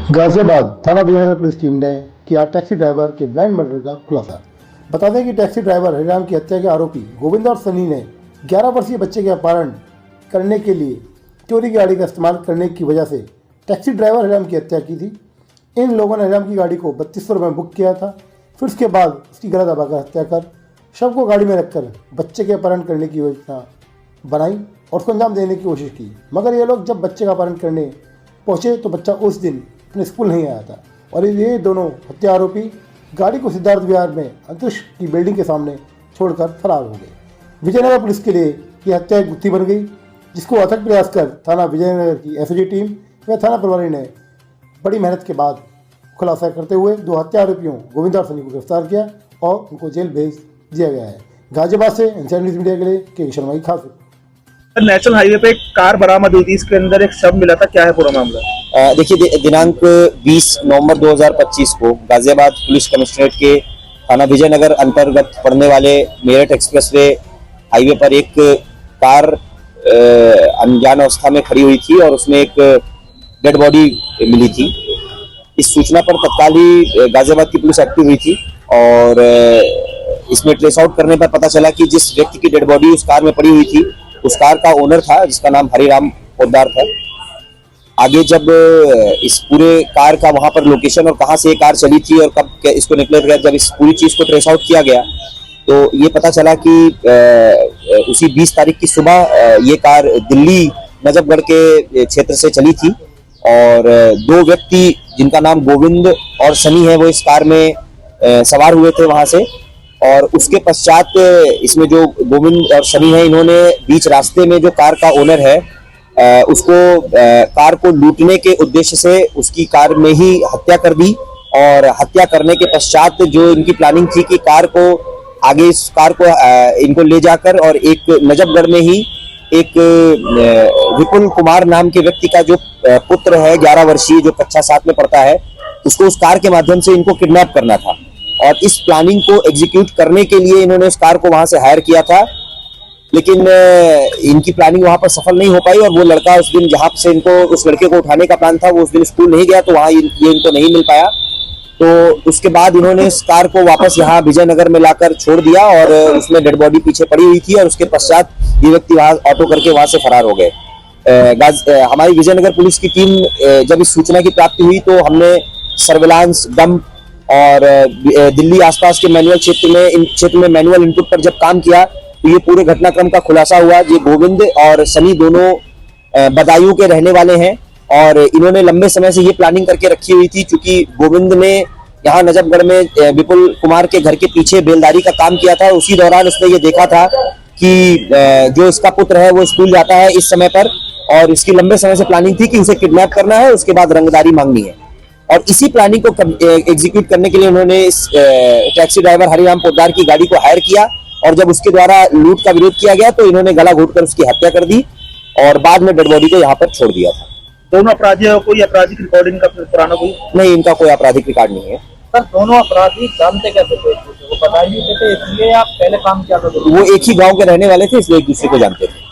गाजियाबाद थाना Vijayanagar police team ने किया टैक्सी ड्राइवर के ब्लाइंड मर्डर का खुलासा। बता दें कि टैक्सी ड्राइवर हरिराम की हत्या के आरोपी गोविंद और सनी ने 11 वर्षीय बच्चे के अपहरण करने के लिए चोरी की गाड़ी का इस्तेमाल करने की वजह से टैक्सी ड्राइवर हरिराम की हत्या की थी। इन लोगों ने हरिराम की गाड़ी को 3200 रुपये में बुक किया था। फिर उसके बाद उसकी गला दबाकर हत्या कर शव को गाड़ी में रखकर बच्चे के अपहरण करने की योजना बनाई और उसको अंजाम देने की कोशिश की। मगर ये लोग जब बच्चे का अपहरण करने पहुँचे तो बच्चा उस दिन अपने स्कूल नहीं आया था और ये दोनों हत्या आरोपी गाड़ी को सिद्धार्थ विहार में अंतरिक्ष की बिल्डिंग के सामने छोड़कर फरार हो गए। विजयनगर पुलिस के लिए यह हत्या एक गुत्थी बन गई, जिसको अथक प्रयास कर थाना विजयनगर की एसओजी टीम व थाना प्रभारी ने बड़ी मेहनत के बाद खुलासा करते हुए 2 हत्या आरोपियों गोविंद और सनी को गिरफ्तार किया और उनको जेल भेज दिया गया है। गाजियाबाद से इंसान न्यूज़ मीडिया के लिए के शर्मा की खास। नेशनल हाईवे पे एक कार बरामद हुई थी, इसके अंदर एक शव मिला था, क्या है पूरा मामला? देखिए, दिनांक 20 नवंबर 2025 को गाजियाबाद पुलिस कमिश्नरेट के थाना विजयनगर अंतर्गत पड़ने वाले मेरठ एक्सप्रेसवे हाईवे पर एक कार अनजान अवस्था में खड़ी हुई थी और उसमें एक डेड बॉडी मिली थी। इस सूचना पर तत्काल ही गाजियाबाद की पुलिस एक्टिव हुई थी और इसमें ट्रेस आउट करने पर पता चला कि जिस व्यक्ति की डेड बॉडी उस कार में पड़ी हुई थी उस कार का ओनर था, जिसका नाम हरिराम पोद्दार था। आगे जब इस पूरे कार का वहां पर लोकेशन और कहां से ये कार चली थी और कब इसको निकले गया, जब इस पूरी चीज को ट्रेस आउट किया गया तो ये पता चला कि उसी 20 तारीख की सुबह ये कार दिल्ली नजफगढ़ के क्षेत्र से चली थी और 2 व्यक्ति जिनका नाम गोविंद और सनी है वो इस कार में सवार हुए थे वहां से। और उसके पश्चात इसमें जो गोविंद और सनी है, इन्होंने बीच रास्ते में जो कार का ओनर है उसको कार को लूटने के उद्देश्य से उसकी कार में ही हत्या कर दी और हत्या करने के पश्चात जो इनकी प्लानिंग थी कि कार को आगे इस कार को इनको ले जाकर और एक नजफगढ़ में ही एक विपुल कुमार नाम के व्यक्ति का जो पुत्र है 11 वर्षीय जो कक्षा 7 में पढ़ता है, उसको उस कार के माध्यम से इनको किडनैप करना था। और इस प्लानिंग को एग्जीक्यूट करने के लिए इन्होंने उस कार को वहां से हायर किया था, लेकिन इनकी प्लानिंग वहां पर सफल नहीं हो पाई और वो लड़का उस दिन जहां से इनको उस लड़के को उठाने का प्लान था वो उस दिन स्कूल नहीं गया तो वहां ये इनको नहीं मिल पाया। तो उसके बाद इन्होंने इस कार को वापस यहाँ विजयनगर में लाकर छोड़ दिया और उसमें डेड बॉडी पीछे पड़ी हुई थी और उसके पश्चात ये व्यक्ति वहां ऑटो करके वहां से फरार हो गए। हमारी विजयनगर पुलिस की टीम जब इस सूचना की प्राप्ति हुई तो हमने सर्विलांस डंप और दिल्ली आसपास के मैनुअल क्षेत्र में मैनुअल इनपुट पर जब काम किया तो ये पूरे घटनाक्रम का खुलासा हुआ। ये गोविंद और सनी दोनों बदायूं के रहने वाले हैं और इन्होंने लंबे समय से ये प्लानिंग करके रखी हुई थी, क्योंकि गोविंद ने यहाँ नजफगढ़ में विपुल कुमार के घर के पीछे बेलदारी का काम किया था। उसी दौरान उसने ये देखा था कि जो इसका पुत्र है वो स्कूल जाता है इस समय पर और इसकी लंबे समय से प्लानिंग थी कि उसे किडनैप करना है, उसके बाद रंगदारी मांगनी है। और इसी प्लानिंग को एग्जीक्यूट करने के लिए उन्होंने इस टैक्सी ड्राइवर हरिराम पोद्दार की गाड़ी को हायर किया और जब उसके द्वारा लूट का विरोध किया गया तो इन्होंने गला घोंटकर उसकी हत्या कर दी और बाद में डेड बॉडी को यहाँ पर छोड़ दिया था। दोनों अपराधियों को आपराधिक रिकॉर्ड इनका पुराना कोई नहीं, इनका कोई आपराधिक रिकॉर्ड नहीं है। सर, दोनों अपराधी जानते कैसे थे? वो बताइए थे इसलिए आप पहले काम किया था? वो एक ही गांव के रहने वाले थे, इसलिए एक दूसरे को जानते थे।